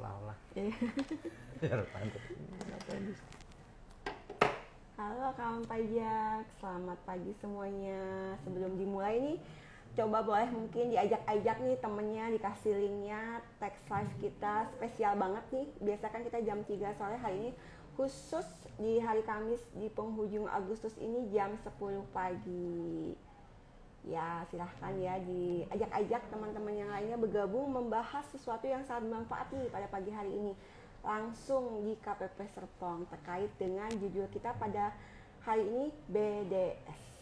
seolah-olah. Halo kawan pajak, selamat pagi semuanya. Sebelum dimulai nih, coba boleh mungkin diajak-ajak nih temennya, dikasih linknya Tax Live kita spesial banget nih. Biasa kan kita jam 3 sore, hari ini khusus di hari Kamis di penghujung Agustus ini jam 10 pagi. Ya silahkan ya diajak-ajak teman-teman yang lainnya bergabung membahas sesuatu yang sangat bermanfaat nih pada pagi hari ini langsung di KPP Serpong terkait dengan judul kita pada hari ini BDS.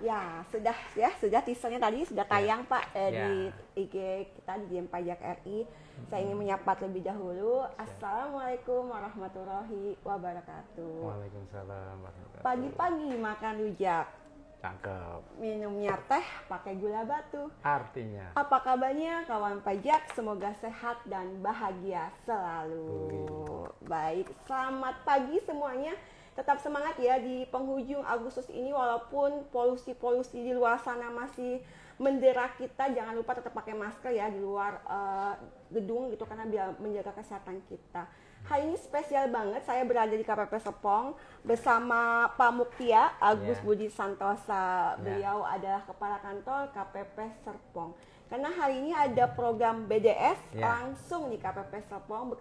Ya sudah teasernya tadi sudah tayang Pak di IG kita di Dian Pajak RI. Saya ingin menyapa terlebih dahulu. Assalamualaikum warahmatullahi wabarakatuh. Waalaikumsalam warahmatullahi wabarakatuh. Pagi-pagi makan rujak. Cakep. Minumnya teh pakai gula batu. Artinya. Apa kabarnya kawan pajak? Semoga sehat dan bahagia selalu. Baik, selamat pagi semuanya. Tetap semangat ya di penghujung Agustus ini, walaupun polusi-polusi di luar sana masih mendera kita, jangan lupa tetap pakai masker ya di luar gedung gitu karena biar menjaga kesehatan kita. Hari ini spesial banget, saya berada di KPP Serpong bersama Pak Muktia Agus Budi Santosa. Beliau adalah Kepala Kantor KPP Serpong. Karena hari ini ada program BDS langsung di KPP Serpong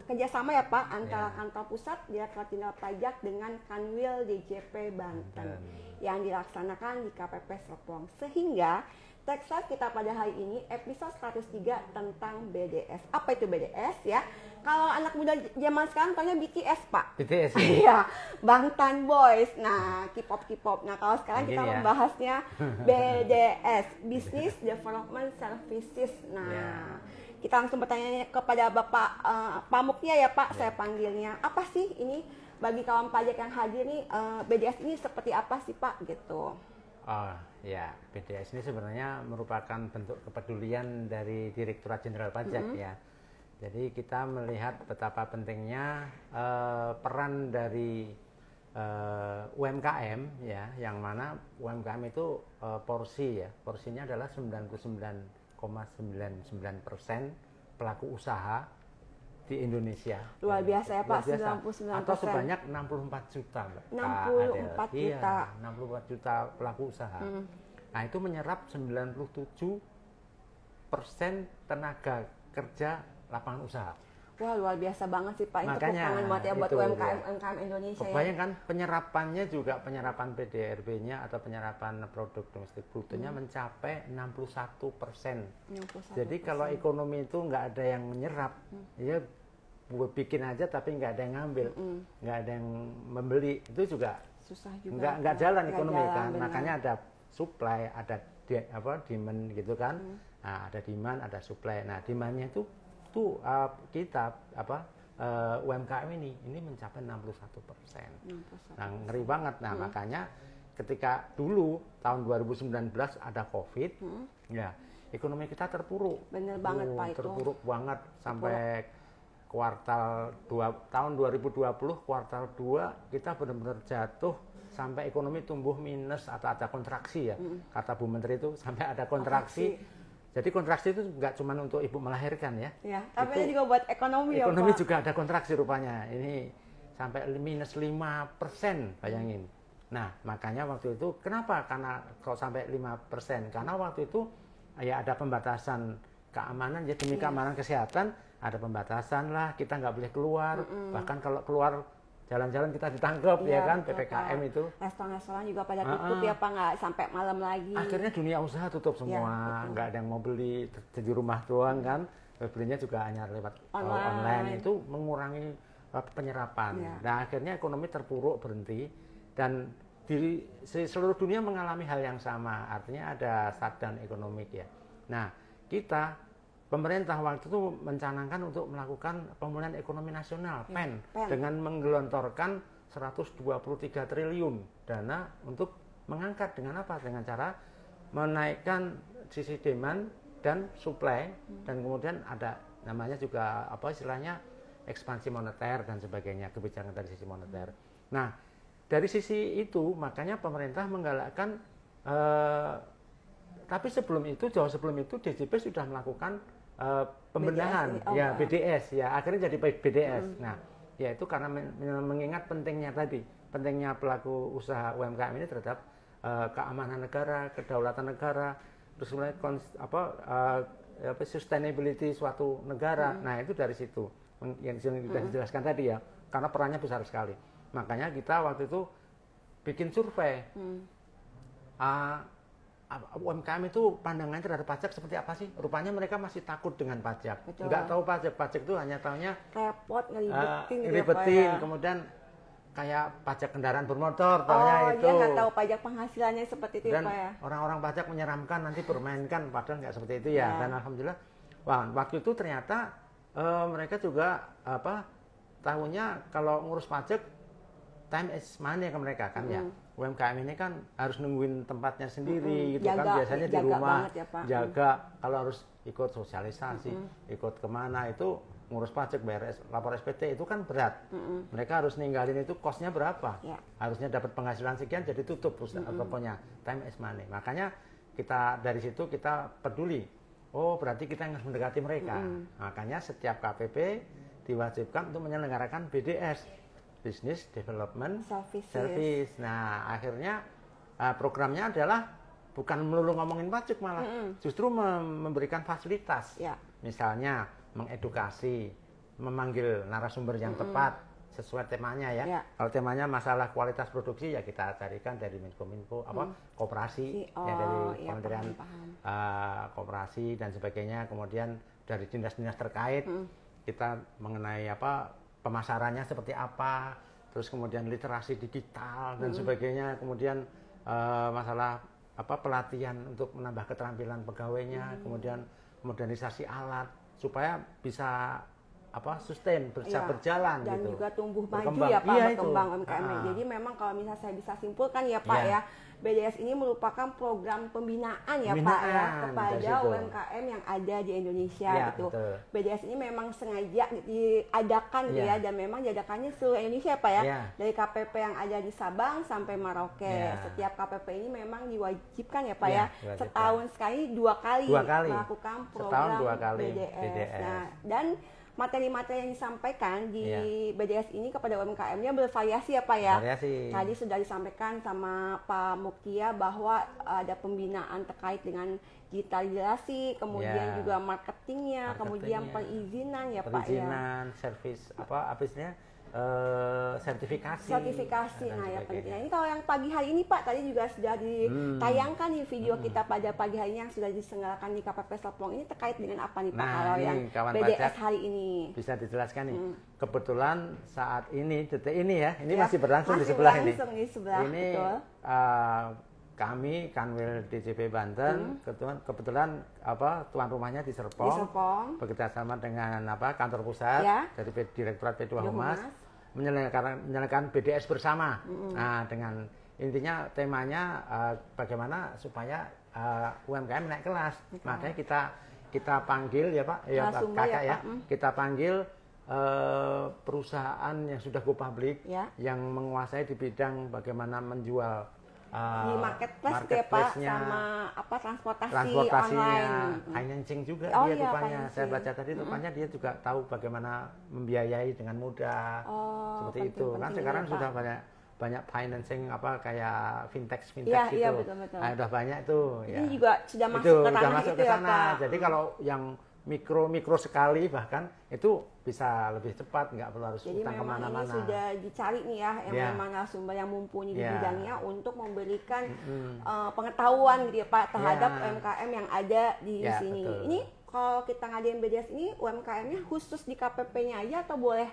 kerjasama ya Pak antara kantor pusat Direktorat Jenderal Pajak dengan Kanwil DJP Banten yang dilaksanakan di KPP Serpong. Sehingga Tax Live kita pada hari ini episode 103 tentang BDS. Apa itu BDS ya? Kalau anak muda zaman sekarang tanya BTS Pak. BTS Iya, Bangtan Boys. Nah, K-pop. Nah, kalau sekarang kita membahasnya BDS, Business Development Services. Nah, kita langsung bertanya kepada Bapak Pak Muktia ya Pak, saya panggilnya. Apa sih ini bagi kawan pajak yang hadir nih, BDS ini seperti apa sih Pak gitu? Oh ya, BDS ini sebenarnya merupakan bentuk kepedulian dari Direktorat Jenderal Pajak ya. Jadi kita melihat betapa pentingnya peran dari UMKM ya, yang mana UMKM itu porsinya adalah 99,99% pelaku usaha di Indonesia. Luar biasa ya Pak, 99%. Atau sebanyak 64 juta Mbak. 64 juta. Iya, 64 juta pelaku usaha. Nah itu menyerap 97% tenaga kerja lapangan usaha. Wah luar biasa banget sih Pak. Makanya itu buat UMKM Indonesia ya. Kebayang kan penyerapannya juga, penyerapan PDRB-nya atau penyerapan produk domestik brutonya mencapai 61%. Jadi kalau ekonomi itu nggak ada yang menyerap, ya bikin aja tapi nggak ada yang ngambil, nggak ada yang membeli, itu juga susah juga. Nggak jalan ekonomi kan. Benar. Makanya ada supply, ada demand gitu kan. Nah, ada demand, ada supply. Nah, demandnya itu kita UMKM ini mencapai 61%. Nah, ngeri banget. Nah, makanya ketika dulu tahun 2019 ada COVID, ya ekonomi kita terpuruk. Bener banget Pak itu. Terpuruk banget sampai kuartal 2 tahun 2020, kuartal 2 kita benar-benar jatuh sampai ekonomi tumbuh minus atau ada kontraksi ya. Kata Bu Menteri itu sampai ada kontraksi. Jadi kontraksi itu nggak cuma untuk ibu melahirkan ya. Ya, tapi itu juga buat ekonomi ya Pak. Ekonomi juga ada kontraksi rupanya. Ini sampai minus 5%, bayangin. Nah, makanya waktu itu kenapa? Karena kalau sampai 5%? Karena waktu itu ya ada pembatasan keamanan ya, demi keamanan kesehatan ada pembatasan lah, kita nggak boleh keluar. Bahkan kalau keluar jalan-jalan kita ditangkap ya kan, PPKM itu. Restoran-restoran juga pada tutup ya Pak, nggak sampai malam lagi. Akhirnya dunia usaha tutup semua, nggak ada yang mau beli, di rumah doang kan. Belinya juga hanya lewat online. Itu mengurangi penyerapan. Nah akhirnya ekonomi terpuruk, berhenti, dan di seluruh dunia mengalami hal yang sama. Artinya ada shutdown ekonomi ya. Nah kita pemerintah waktu itu mencanangkan untuk melakukan pemulihan ekonomi nasional (PEN) dengan menggelontorkan 123 triliun dana untuk mengangkat dengan apa? Dengan cara menaikkan sisi demand dan supply, dan kemudian ada namanya juga apa istilahnya ekspansi moneter dan sebagainya, kebijakan dari sisi moneter. Nah, dari sisi itu makanya pemerintah menggalakkan Tapi jauh sebelum itu DJP sudah melakukan pembenahan, BDS, akhirnya jadi BDS. Nah, ya itu karena mengingat pentingnya pelaku usaha UMKM ini terhadap keamanan negara, kedaulatan negara, terus kemudian sustainability suatu negara. Nah, itu dari situ yang sudah dijelaskan tadi ya, karena perannya besar sekali. Makanya kita waktu itu bikin survei. UMKM itu pandangannya terhadap pajak seperti apa sih? Rupanya mereka masih takut dengan pajak. Nggak tahu pajak itu hanya taunya repot, ngeribetin, ngeribetin, kemudian kayak pajak kendaraan bermotor, taunya itu. Dia nggak tahu pajak penghasilannya seperti itu. Dan Pak, ya? Orang-orang pajak menyeramkan, nanti permainkan, padahal nggak seperti itu ya. Dan alhamdulillah, waktu itu ternyata mereka juga tahunya kalau ngurus pajak time is money ke mereka kan ya. UMKM ini kan harus nungguin tempatnya sendiri gitu kan, biasanya di rumah ya, Pak. jaga, kalau harus ikut sosialisasi, ikut kemana itu ngurus pajak, bayar lapor SPT itu kan berat. Mereka harus ninggalin itu, kosnya berapa? Harusnya dapat penghasilan sekian, jadi tutup tokonya. Time is money. Makanya kita dari situ kita peduli. Oh, berarti kita harus mendekati mereka. Makanya setiap KPP diwajibkan untuk menyelenggarakan BDS, Business Development Service. Nah, akhirnya programnya adalah bukan melulu ngomongin pajak, malah justru memberikan fasilitas. Misalnya mengedukasi, memanggil narasumber yang tepat sesuai temanya ya. Kalau temanya masalah kualitas produksi ya kita carikan dari Menkominfo, koperasi ya, dari Kementerian Koperasi dan sebagainya. Kemudian dari dinas-dinas terkait kita mengenai pemasarannya seperti apa, terus kemudian literasi digital dan sebagainya, kemudian masalah pelatihan untuk menambah keterampilan pegawainya, kemudian modernisasi alat supaya bisa sustain, bisa berjalan dan gitu. juga tumbuh maju ya Pak, berkembang UMKM. Jadi memang kalau misalnya saya bisa simpulkan ya Pak ya, BDS ini merupakan program pembinaan ya Pak ya kepada UMKM yang ada di Indonesia gitu. Betul. BDS ini memang sengaja diadakan gitu ya, dan memang diadakannya seluruh Indonesia Pak ya. Dari KPP yang ada di Sabang sampai Merauke. Setiap KPP ini memang diwajibkan ya Pak ya, setahun sekali 2 kali melakukan program BDS. Nah, dan materi-materi yang disampaikan di BDS ini kepada UMKM-nya bervariasi ya Pak ya. Tadi sudah disampaikan sama Pak Mukhtia bahwa ada pembinaan terkait dengan digitalisasi, kemudian juga marketingnya, kemudian perizinan ya Pak ya. Perizinan, servis, sertifikasi. Nah ya pentingnya. Ini kalau yang pagi hari ini Pak, tadi juga sudah ditayangkan di video kita pada pagi hari ini yang sudah diselenggarakan di KPP Serpong ini terkait dengan apa nih Pak? Nah, kalau yang BDS hari ini bisa dijelaskan nih. Kebetulan saat ini, detik ini ya, ini masih berlangsung di sebelah ini. Ini kami Kanwil DJP Banten, kebetulan tuan rumahnya di Serpong, bekerjasama dengan kantor pusat dari Direktorat P2 Humas, menyelenggarakan BDS bersama. Nah, dengan intinya temanya bagaimana supaya UMKM naik kelas. Makanya kita panggil ya Pak, Kakak ya, kita panggil perusahaan yang sudah go public, yang menguasai di bidang bagaimana menjual di marketplace ya Pak, sama transportasinya, financing juga dia rupanya. Saya baca tadi rupanya dia juga tahu bagaimana membiayai dengan mudah, seperti itu. Kan sekarang sudah banyak financing kayak fintech gitu. Betul. Nah, udah banyak itu. Ini juga sudah masuk ke ranah itu ya Pak. Jadi kalau yang mikro sekali bahkan itu bisa lebih cepat, nggak perlu harus utang kemana-mana. Jadi memang ini sudah dicari nih ya, yang memang narasumber yang mumpuni di bidangnya untuk memberikan pengetahuan gitu ya Pak terhadap UMKM yang ada di sini. Betul. Ini kalau kita ngadain BDS ini UMKM-nya khusus di KPP-nya aja atau boleh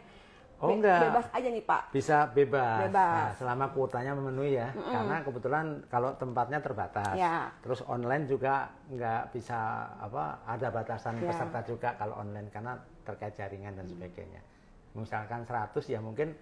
enggak. Bebas aja nih Pak? Bisa bebas. Nah, selama kuotanya memenuhi ya. Karena kebetulan kalau tempatnya terbatas. Terus online juga nggak bisa ada batasan peserta juga kalau online karena terkait jaringan dan sebagainya. Misalkan 100 ya mungkin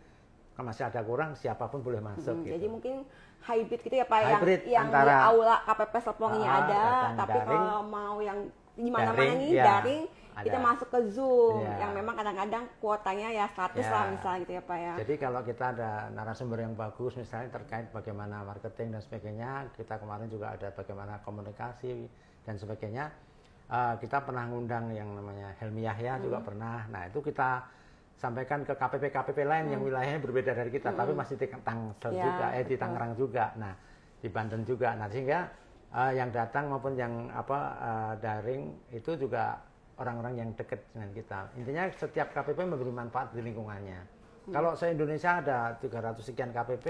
masih ada kurang, siapapun boleh masuk. Gitu. Jadi mungkin hybrid gitu ya Pak, yang antara di aula KPP Serpong ini ada, tapi kalau mau yang di mana-mana nih daring kita masuk ke Zoom yang memang kadang-kadang kuotanya ya 100 lah misalnya gitu ya Pak ya. Jadi kalau kita ada narasumber yang bagus misalnya terkait bagaimana marketing dan sebagainya, kita kemarin juga ada bagaimana komunikasi dan sebagainya. Kita pernah ngundang yang namanya Helmi Yahya juga pernah. Nah itu kita sampaikan ke KPP lain yang wilayahnya berbeda dari kita, tapi masih di Tangsel juga, di Tangerang juga. Nah di Banten juga. Nah sehingga yang datang maupun yang daring itu juga orang-orang yang dekat dengan kita. Intinya setiap KPP memberi manfaat di lingkungannya. Kalau se-Indonesia ada 300 sekian KPP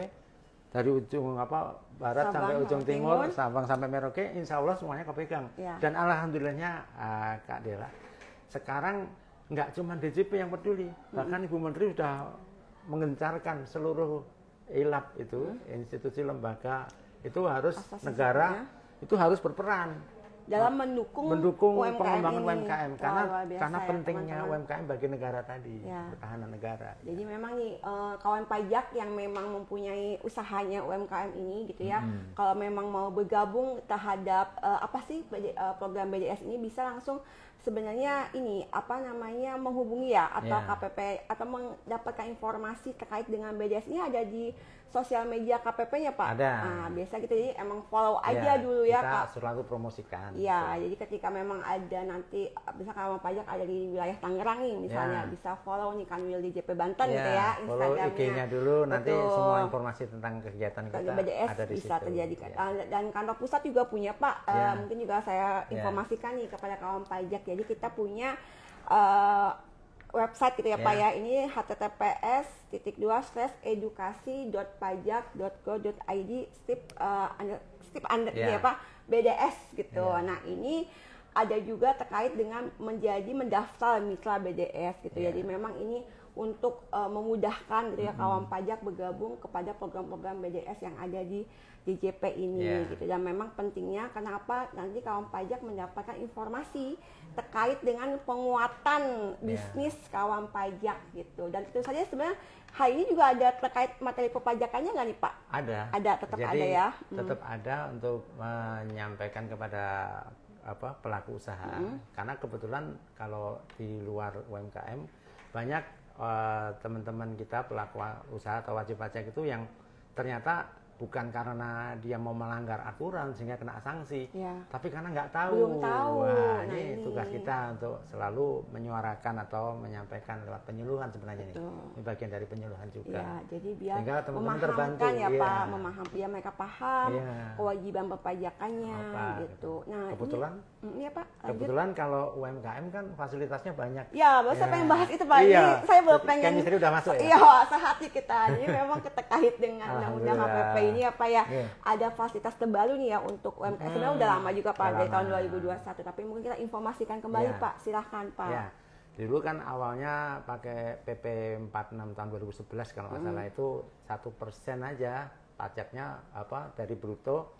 dari ujung barat Sabang sampai ujung timur, Sabang sampai Merauke, insya Allah semuanya kepegang. Dan alhamdulillahnya Kak Dela, sekarang nggak cuma DJP yang peduli, bahkan Ibu Menteri sudah mengencarkan seluruh ILAP itu, institusi lembaga itu harus negara itu harus berperan dalam mendukung pengembangan UMKM karena pentingnya UMKM bagi negara tadi, pertahanan negara. Jadi memang nih kawan pajak yang memang mempunyai usahanya UMKM ini gitu ya, kalau memang mau bergabung terhadap program BDS ini bisa langsung sebenarnya ini menghubungi ya atau KPP atau mendapatkan informasi terkait dengan BDS ini ada di sosial media KPP-nya Pak. Ada. Nah, biasa kita jadi emang follow aja dulu ya Pak. Kita selalu promosikan. Iya, jadi ketika memang ada nanti misalkan kawan pajak ada di wilayah Tangerang nih misalnya bisa follow nih Kanwil di JP Banten gitu ya Instagramnya. Follow IG-nya dulu nanti semua informasi tentang kegiatan kita BDS ada di bisa situ. terjadi. Dan kantor pusat juga punya Pak. Mungkin juga saya informasikan nih kepada kawan pajak. Jadi kita punya website gitu ya Pak ya. Ini https://edukasi.pajak.go.id ya Pak BDS gitu. Nah ini ada juga terkait dengan mendaftar mitra BDS gitu. Jadi memang ini untuk memudahkan gitu ya kawan pajak bergabung kepada program-program BDS yang ada di DJP ini gitu. Dan memang pentingnya kenapa nanti kawan pajak mendapatkan informasi terkait dengan penguatan bisnis kawan pajak gitu. Dan tentu saja sebenarnya hal ini juga ada terkait materi perpajakannya nggak nih Pak? Ada, tetap jadi, ada ya. Tetap ada untuk menyampaikan kepada pelaku usaha. Karena kebetulan kalau di luar UMKM banyak teman-teman kita pelaku usaha atau wajib pajak itu yang ternyata bukan karena dia mau melanggar aturan sehingga kena sanksi, tapi karena nggak tahu. Belum tahu. Wah, ini tugas kita untuk selalu menyuarakan atau menyampaikan lewat penyuluhan sebenarnya nih. Ini bagian dari penyuluhan juga. Ya, jadi biar sehingga teman-teman memahamkan terbantu, ya Pak, biar mereka paham kewajiban perpajakannya gitu. Nah, kebetulan ini Pak. Kebetulan kalau UMKM kan fasilitasnya banyak. Ya, saya pengen bahas itu Pak. Ini saya belum pengen. Chemistry udah masuk ya? Iya, sehati kita. Jadi memang terkait dengan undang-undang HPP ini apa ya, ada fasilitas terbaru nih ya untuk UMKM. Sebenarnya udah lama juga Pak, dari tahun 2021, tapi mungkin kita informasikan kembali Pak. Silahkan Pak. Ya. Dulu kan awalnya pakai PP 46 tahun 2011 kalau nggak salah, itu 1% aja pajaknya dari bruto,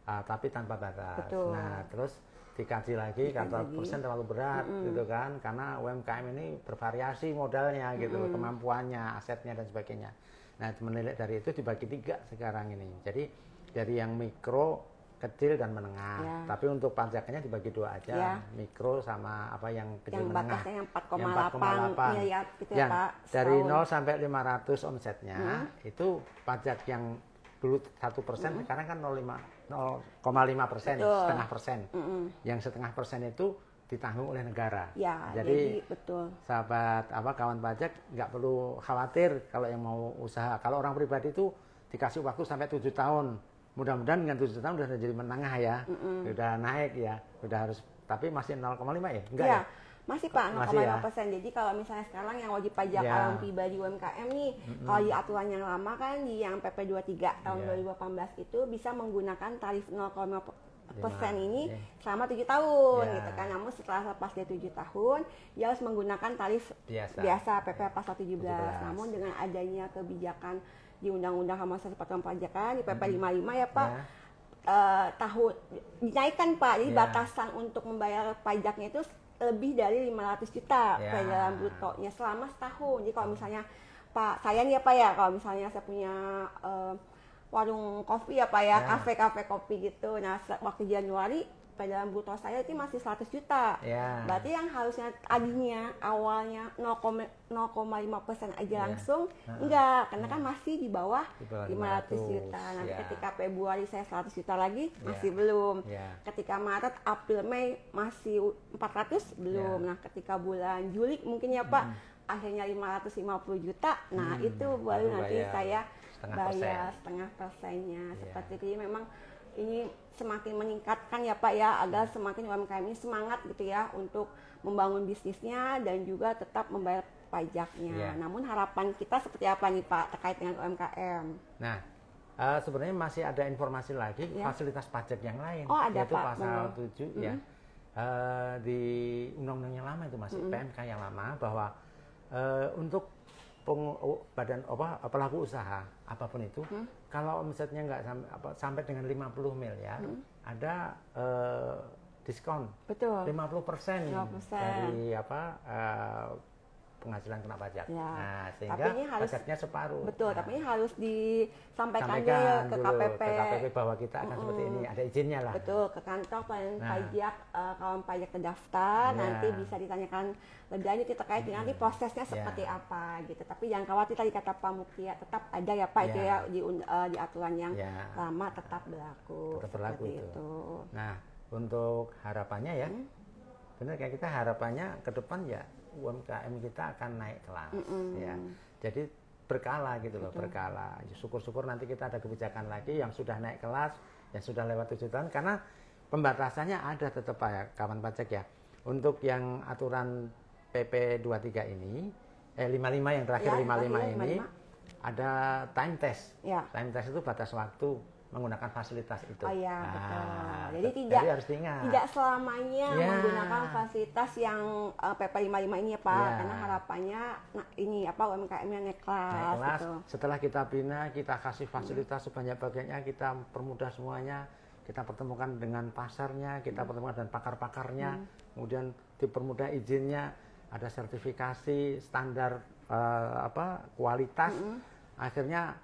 tapi tanpa batas. Betul. Nah terus dikaji lagi kata persen terlalu berat gitu kan, karena UMKM ini bervariasi modalnya gitu, kemampuannya, asetnya dan sebagainya. Nah menilai dari itu dibagi 3 sekarang ini. Jadi dari yang mikro, kecil dan menengah. Tapi untuk pajaknya dibagi 2 aja, mikro sama yang kecil yang menengah. Yang 4,8 miliar gitu ya Pak. Dari 0 sampai 500 omsetnya itu pajak yang dulu 1%, sekarang kan 0,5%, setengah persen. Yang setengah persen itu ditanggung oleh negara. Ya, jadi betul. Sahabat kawan pajak nggak perlu khawatir kalau yang mau usaha. Kalau orang pribadi itu dikasih waktu sampai 7 tahun. Mudah-mudahan dengan 7 tahun sudah jadi menengah ya, sudah naik ya, sudah harus. Tapi masih 0,5 ya? Enggak ya? Masih Pak, 0,5%. Jadi kalau misalnya sekarang yang wajib pajak orang pribadi UMKM nih, kalau di aturan yang lama kan di yang PP 23 tahun 2018 itu bisa menggunakan tarif 0,5% ini selama 7 tahun gitu kan. Namun setelah lepas dari 7 tahun, dia harus menggunakan tarif biasa PP pasal 17. Namun dengan adanya kebijakan di Undang-Undang Harmonisasi Peraturan Perpajakan di PP 55 ya Pak, tahun dinaikkan Pak. Jadi batasan untuk membayar pajaknya itu lebih dari 500 juta peredaran brutonya selama setahun. Jadi kalau misalnya Pak, saya nih ya Pak ya, kalau misalnya saya punya warung kopi ya Pak ya, kafe-kafe kopi gitu. Nah waktu Januari pencapaian bruto saya itu masih 100 juta. Berarti yang harusnya tadinya awalnya 0,5% aja langsung enggak, karena kan masih di bawah 500 juta. Nanti ketika Februari saya 100 juta lagi masih belum. Ketika Maret, April, Mei masih 400 belum. Nah, ketika bulan Juli mungkin ya Pak akhirnya 550 juta. Nah, itu baru nanti saya bayar setengah persennya. Seperti itu memang ini semakin meningkatkan ya Pak ya, agar semakin UMKM ini semangat gitu ya untuk membangun bisnisnya dan juga tetap membayar pajaknya. Namun harapan kita seperti apa nih Pak terkait dengan UMKM? Nah, sebenarnya masih ada informasi lagi fasilitas pajak yang lain, ada, yaitu Pak, pasal 7 ya, di undang-undang yang lama itu masih PMK yang lama, bahwa untuk badan pelaku usaha apapun itu, kalau omsetnya nggak sampai dengan 50 miliar, ada diskon 50% dari penghasilan kena pajak. Nah, sehingga pajaknya separuh. Betul, tapi ini harus disampaikan ke KPP. Ke KPP bahwa kita akan seperti ini, ada izinnya lah. Betul, ke kantor pelayanan pajak, kawan pajak terdaftar, nanti bisa ditanyakan lebih lanjut terkait dengan nanti prosesnya seperti apa gitu. Tapi jangan khawatir, tadi kata Pak Mutia, tetap ada ya Pak itu ya di aturan yang lama tetap berlaku. Tetap berlaku itu. Nah, untuk harapannya ya, benar kayak kita harapannya ke depan ya UMKM kita akan naik kelas ya. Jadi berkala gitu loh, berkala. Syukur-syukur nanti kita ada kebijakan lagi yang sudah naik kelas, yang sudah lewat 7 tahun, karena pembatasannya ada tetap ya kawan pajak ya. Untuk yang aturan PP 23 ini 55 yang terakhir 55 ini ada time test. Time test itu batas waktu menggunakan fasilitas itu. Betul. Jadi harus diingat. Tidak selamanya menggunakan fasilitas yang PP 55 ini ya Pak, karena harapannya ini UMKM-nya naik kelas. Gitu. Setelah kita bina, kita kasih fasilitas sebanyak-banyaknya, kita permudah semuanya, kita pertemukan dengan pasarnya, kita pertemukan dengan pakar-pakarnya, kemudian dipermudah izinnya, ada sertifikasi standar kualitas, akhirnya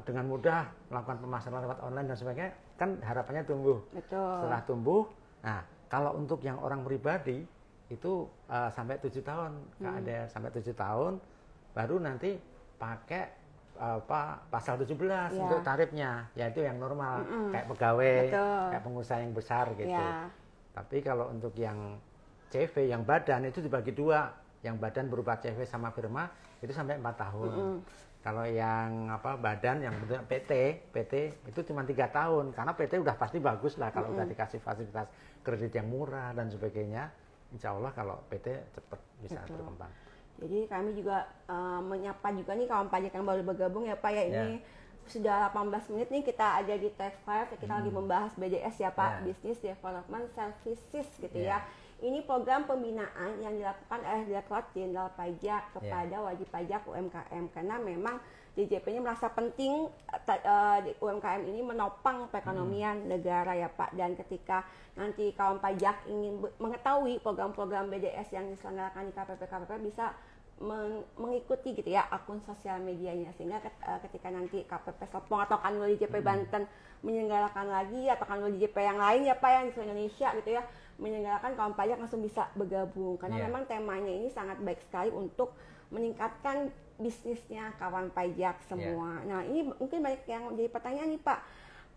dengan mudah melakukan pemasaran lewat online dan sebagainya, kan harapannya tumbuh. Setelah tumbuh, nah kalau untuk yang orang pribadi itu sampai 7 tahun, ada sampai 7 tahun, baru nanti pakai pasal 17 untuk tarifnya, yaitu yang normal, kayak pegawai, kayak pengusaha yang besar gitu. Tapi kalau untuk yang CV, yang badan itu dibagi dua, yang badan berupa CV sama firma itu sampai 4 tahun. Kalau yang badan yang bentuknya PT itu cuma 3 tahun, karena PT udah pasti bagus lah kalau udah dikasih fasilitas kredit yang murah dan sebagainya. Insya Allah kalau PT cepat bisa berkembang. Jadi kami juga menyapa juga nih kawan pajak yang baru bergabung ya Pak ya, ini sudah 18 menit nih kita ada di Tech 5, kita lagi membahas BDS ya Pak, Business Development Services gitu ya. Ini program pembinaan yang dilakukan oleh Direktorat Jenderal Pajak kepada wajib pajak UMKM, karena memang DJP ini merasa penting UMKM ini menopang perekonomian negara ya Pak. Dan ketika nanti kawan pajak ingin mengetahui program-program BDS yang diselenggarakan di KPP bisa mengikuti gitu ya akun sosial medianya, sehingga ketika nanti KPP Serpong atau Kanwil DJP Banten menyelenggarakan lagi atau Kanwil DJP yang lain ya Pak yang di seluruh Indonesia gitu ya menyelenggarakan, kawan pajak langsung bisa bergabung, karena memang temanya ini sangat baik sekali untuk meningkatkan bisnisnya kawan pajak semua. Nah ini mungkin banyak yang jadi pertanyaan nih Pak,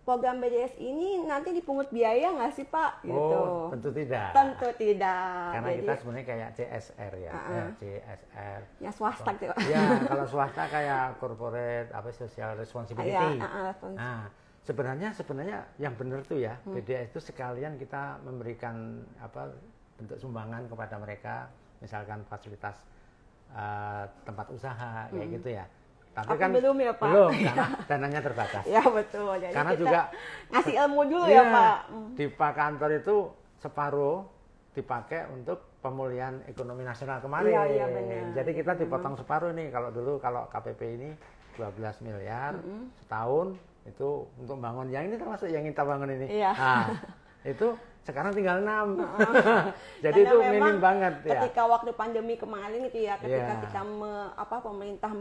program BDS ini nanti dipungut biaya nggak sih Pak? Gitu. Oh, tentu tidak. Tentu tidak. Karena kita sebenarnya kayak CSR ya, CSR. Ya swasta gitu. Ya, kalau swasta kayak corporate social responsibility. Nah, sebenarnya yang benar tuh ya, BDS itu sekalian kita memberikan bentuk sumbangan kepada mereka, misalkan fasilitas tempat usaha kayak gitu ya. Tapi kan belum ya Pak? Belum, karena dananya terbatas. Ya betul. Jadi karena kita juga ngasih ilmu dulu ya Pak. Di Pak Kantor itu separuh dipakai untuk pemulihan ekonomi nasional kemarin. Iya benar. Jadi kita dipotong separuh nih. Kalau dulu KPP ini 12 miliar setahun itu untuk bangun, yang ini termasuk yang kita bangun ini. Iya. Nah, itu sekarang tinggal 6. Jadi itu minim banget ya. Ketika waktu pandemi kemarin itu ya, ketika kita pemerintah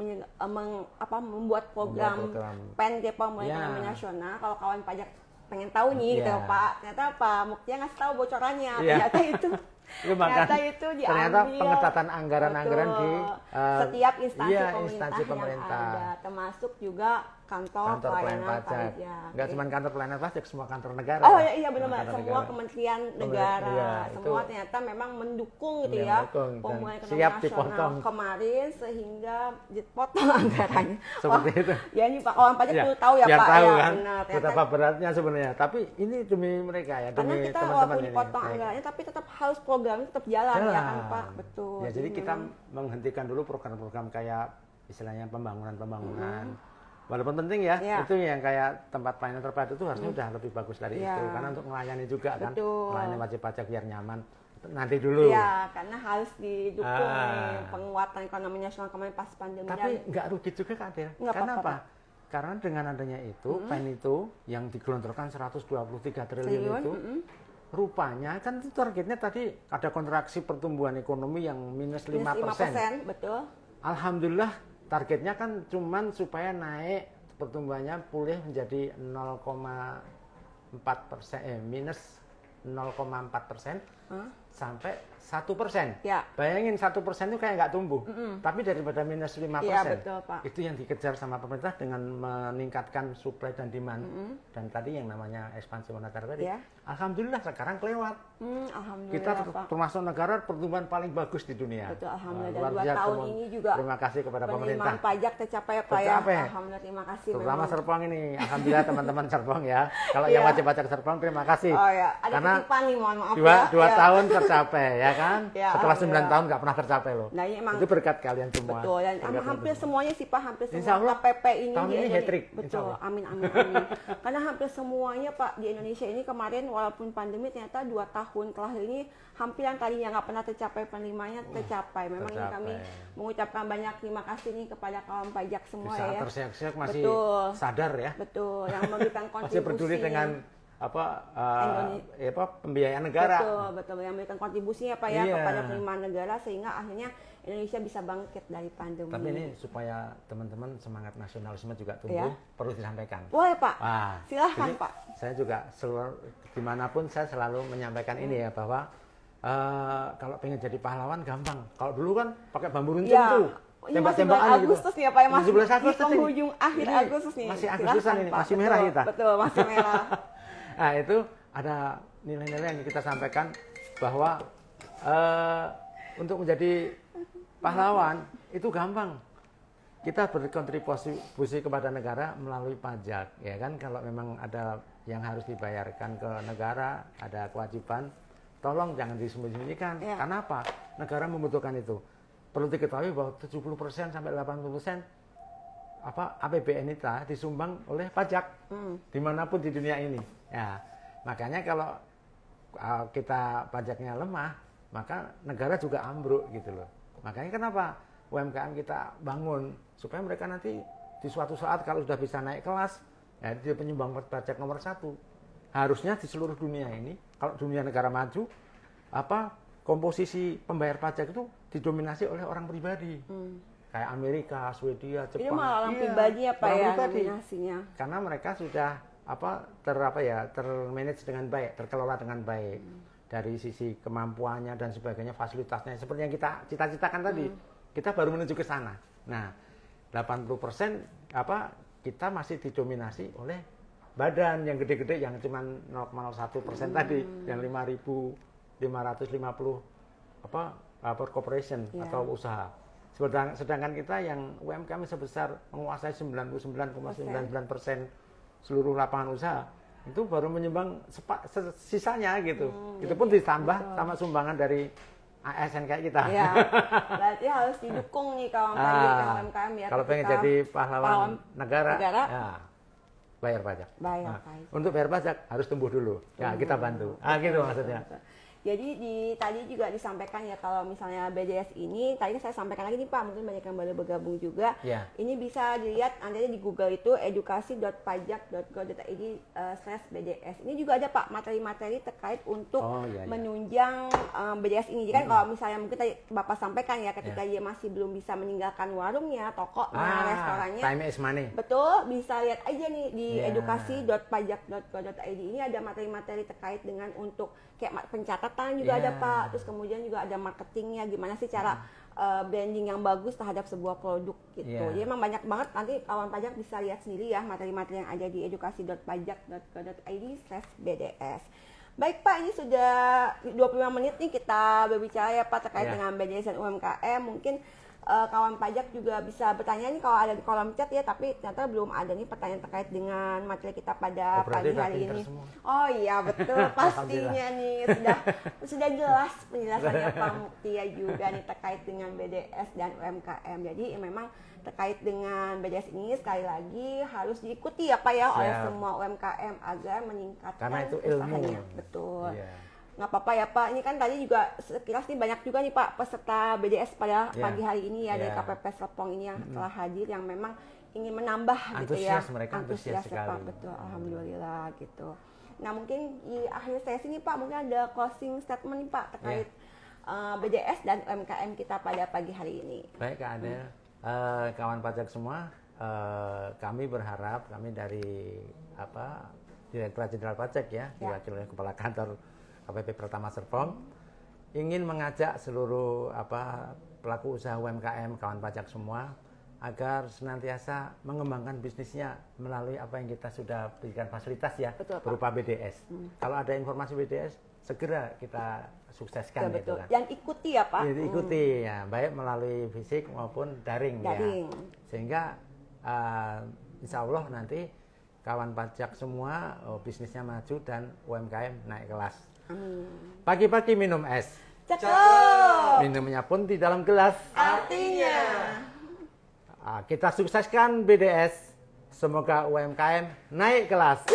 membuat program PEN pemulihan ekonomi nasional, kalau kawan pajak pengen tahu nih gitu Pak, ternyata Pak Muktia ngasih tahu bocorannya, ternyata itu ternyata pengetatan anggaran-anggaran di setiap instansi pemerintah yang ada, termasuk juga kantor pelayanan pajak. Nggak cuma kantor pelayanan pajak, semua kantor negara. Oh iya benar, semua kementerian negara, semua ternyata memang mendukung gitu ya pemulihan ekonomi nasional kemarin, sehingga dipotong anggarannya. Seperti itu. Ya ini Pak kawan pajak perlu tahu ya Pak. Tahu ya kan, betapa beratnya sebenarnya. Tapi ini demi mereka ya, demi karena kita walaupun dipotong anggarannya, tapi tetap harus program tetap jalan ya kan Pak. Betul. Ya jadi kita menghentikan dulu program-program kayak istilahnya pembangunan. Walaupun penting ya, itu yang kayak tempat pelayanan terpadu itu harusnya udah lebih bagus dari itu. Karena untuk melayani juga kan, melayani wajib pajak biar nyaman. Nanti dulu. Iya, karena harus didukung penguatan ekonomi nasional kemarin pas pandemi. Tapi nggak rugi juga Kak Del. Kenapa? Karena dengan adanya itu, PEN itu yang digelontorkan 123 triliun itu, rupanya kan itu targetnya tadi ada kontraksi pertumbuhan ekonomi yang minus 5%. Betul. Alhamdulillah targetnya kan cuman supaya naik pertumbuhannya pulih menjadi 0,4%, minus 0,4% sampai 1%. Bayangin 1% itu kayak nggak tumbuh, tapi daripada minus 5%, itu yang dikejar sama pemerintah dengan meningkatkan supply dan demand, dan tadi yang namanya ekspansi moneter tadi. Alhamdulillah sekarang kelewat. Kita termasuk negara pertumbuhan paling bagus di dunia. Betul, alhamdulillah. Dan 2 tahun ini juga terima kasih kepada pemerintah. Penerimaan pajak tercapai Pak ya. Alhamdulillah, terima kasih. Terutama Serpong ini, alhamdulillah teman-teman Serpong ya. Kalau yang wajib pajak Serpong terima kasih. Ada ketipan nih, mohon maaf 2 tahun tercapai ya kan. Setelah 9 tahun nggak pernah tercapai loh. Nah, emang itu berkat kalian semua. Betul, dan hampir semuanya sih Pak, hampir semua KPP ini tahun ini hat-trick. Betul, amin. Karena hampir semuanya Pak di Indonesia ini kemarin walaupun pandemi ternyata 2 tahun terakhir ini hampir yang tadinya nggak pernah tercapai penerimanya tercapai. Memang ini kami mengucapkan banyak terima kasih nih kepada kawan pajak semua. Bisa ya. Tersiap-siap masih sadar ya. Betul, yang memberikan kontribusi. Masih peduli dengan pembiayaan negara. Betul, yang memberikan kontribusinya Pak ya kepada penerimaan negara sehingga akhirnya Indonesia bisa bangkit dari pandemi. Tapi ini supaya teman-teman semangat nasionalisme juga tumbuh, perlu disampaikan. Boleh Pak, silahkan Pak. Saya juga dimanapun saya selalu menyampaikan ini ya, bahwa kalau pengen jadi pahlawan gampang. Kalau dulu kan pakai bambu runcing tuh, tembak-tembakan gitu. Agustus ya Pak ya, masih di penghujung akhir ini, Agustus nih. Masih Agustusan ini, masih merah kita. Betul, masih merah. Nah itu ada nilai-nilai yang kita sampaikan bahwa untuk menjadi pahlawan itu gampang. Kita berkontribusi kepada negara melalui pajak, ya kan. Kalau memang ada yang harus dibayarkan ke negara, ada kewajiban, tolong jangan disembunyikan. Karena apa? Negara membutuhkan itu. Perlu diketahui bahwa 70% sampai 80% APBN kita disumbang oleh pajak dimanapun di dunia ini. Ya, makanya kalau kita pajaknya lemah, maka negara juga ambruk gitu loh. Makanya kenapa UMKM kita bangun supaya mereka nanti di suatu saat kalau sudah bisa naik kelas, ya dia penyumbang pajak nomor 1. Harusnya di seluruh dunia ini, kalau dunia negara maju, komposisi pembayar pajak itu didominasi oleh orang pribadi. Kayak Amerika, Swedia, Jepang. Ini malah orang pribadi ya Pak ya dominasinya. Karena mereka sudah termanage dengan baik, terkelola dengan baik. Dari sisi kemampuannya dan sebagainya, fasilitasnya seperti yang kita cita-citakan tadi. Kita baru menuju ke sana. Nah, 80% kita masih didominasi oleh badan yang gede-gede yang cuma 0,01% tadi, yang 5.550 corporation atau usaha. Sedangkan kita yang UMKM sebesar menguasai 99,99% seluruh lapangan usaha, itu baru menyumbang sisanya gitu. Itu pun ditambah sama sumbangan dari ASN kayak kita. Ya, berarti harus didukung nih kawan pajak UMKM ya. Kalau pengen jadi pahlawan negara, ya bayar pajak. Bayar pajak. Untuk bayar pajak harus tumbuh dulu. Ya, kita bantu. Gitu maksudnya. Jadi tadi juga disampaikan ya kalau misalnya BDS ini, tadi saya sampaikan lagi nih Pak, mungkin banyak yang baru bergabung juga. Ini bisa dilihat nanti di Google itu edukasi.pajak.go.id/BDS. Ini juga ada Pak materi-materi terkait untuk menunjang BDS ini. Jadi kan kalau misalnya mungkin tadi Bapak sampaikan ya ketika dia masih belum bisa meninggalkan warungnya, tokonya, restorannya. Time is money. Betul, bisa lihat aja nih di edukasi.pajak.go.id. Ini ada materi-materi terkait dengan untuk kayak pencatatan juga ada Pak, terus kemudian juga ada marketingnya, gimana sih cara branding yang bagus terhadap sebuah produk gitu. Jadi emang banyak banget, nanti kawan pajak bisa lihat sendiri ya materi-materi yang ada di edukasi.pajak.go.id/BDS. Baik Pak, ini sudah 25 menit nih kita berbicara ya Pak terkait dengan BDS dan UMKM. Mungkin kawan pajak juga bisa bertanya nih kalau ada di kolom chat ya, tapi ternyata belum ada nih pertanyaan terkait dengan materi kita pada pagi hari ini. Oh iya betul, pastinya nih sudah jelas penjelasannya Pak Mukti ya juga nih terkait dengan BDS dan UMKM. Jadi memang terkait dengan BDS ini sekali lagi harus diikuti ya Pak ya oleh semua UMKM agar meningkatkan karena itu ilmu. Betul. Nggak apa-apa ya Pak, ini kan tadi juga sekilas nih banyak juga nih Pak peserta BDS pada pagi hari ini ya dari KPP Serpong ini yang telah hadir, yang memang ingin menambah gitu ya. Mereka antusias sekali. Pak, betul, alhamdulillah gitu. Nah mungkin di akhir sesi nih Pak, mungkin ada closing statement nih Pak terkait BDS dan UMKM kita pada pagi hari ini. Baik Kak Adel, kawan pajak semua, kami berharap, kami dari Direktorat Jenderal Pajak ya, diwakili oleh Kepala Kantor KPP Pertama Serpong, ingin mengajak seluruh pelaku usaha UMKM, kawan pajak semua, agar senantiasa mengembangkan bisnisnya melalui apa yang kita sudah berikan fasilitas ya, berupa BDS. Kalau ada informasi BDS, segera kita sukseskan gitu kan. Dan ikuti ya Pak. Ikuti ya, baik melalui fisik maupun daring. Ya. Sehingga insya Allah nanti kawan pajak semua bisnisnya maju dan UMKM naik kelas. Pagi-pagi minum es. Cakep. Minumnya pun di dalam gelas. Artinya kita sukseskan BDS. Semoga UMKM naik kelas.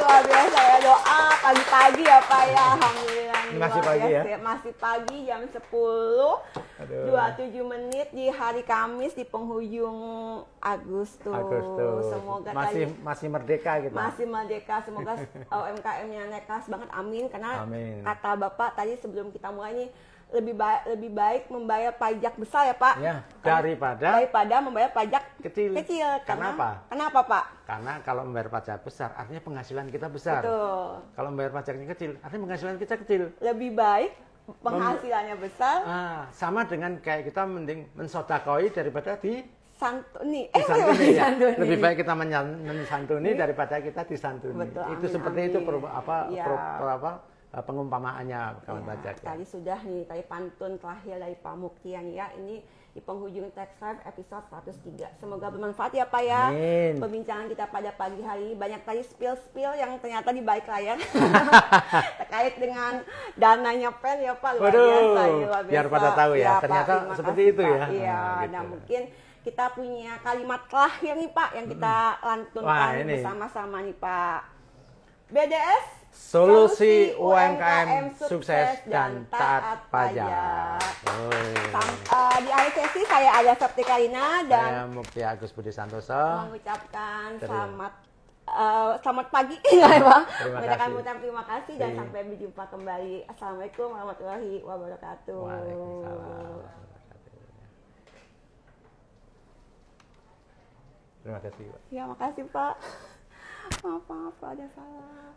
Luar biasa ya, doa pagi-pagi ya Pak ya. Alhamdulillah. Masih pagi ya? Masih pagi jam 10.27 menit di hari Kamis di penghujung Agustus. Semoga masih merdeka gitu. Masih merdeka, semoga UMKM-nya naik kelas banget, amin. Karena kata Bapak tadi sebelum kita mulai nih, lebih baik membayar pajak besar ya Pak ya, daripada membayar pajak kecil. Kenapa Pak? Karena kalau membayar pajak besar artinya penghasilan kita besar. Betul. Kalau membayar pajaknya kecil artinya penghasilan kita kecil. Lebih baik penghasilannya besar. Sama dengan kayak kita mending mensodakoi daripada disantuni. Lebih baik kita mensantuni daripada kita disantuni. Betul, itu seperti itu pengumpamaannya kawan pajak. Tadi sudah nih, tadi pantun terakhir dari Pak Mukti ya. Ini di penghujung Tax Live episode 103. Semoga bermanfaat ya Pak ya. Amin. Perbincangan kita pada pagi hari banyak tadi spill yang ternyata di balik layar terkait dengan dananya PEN ya Pak. Luar biasa. Biar pada tahu ya, ternyata Pak, seperti itu Pak. ya. Iya, nah mungkin kita punya kalimat terakhir nih Pak yang kita lantunkan bersama-sama nih Pak. BDS Solusi UMKM sukses dan taat pajak. Di akhir sesi saya Alia Septikarina dan saya Mukti Agus Budi Santoso mengucapkan selamat pagi ya Bang. Mengucapkan terima kasih dan sampai berjumpa kembali. Assalamualaikum warahmatullahi wabarakatuh. Waalaikumsalam. Terima kasih Pak. Ya makasih Pak. Maaf ada salah.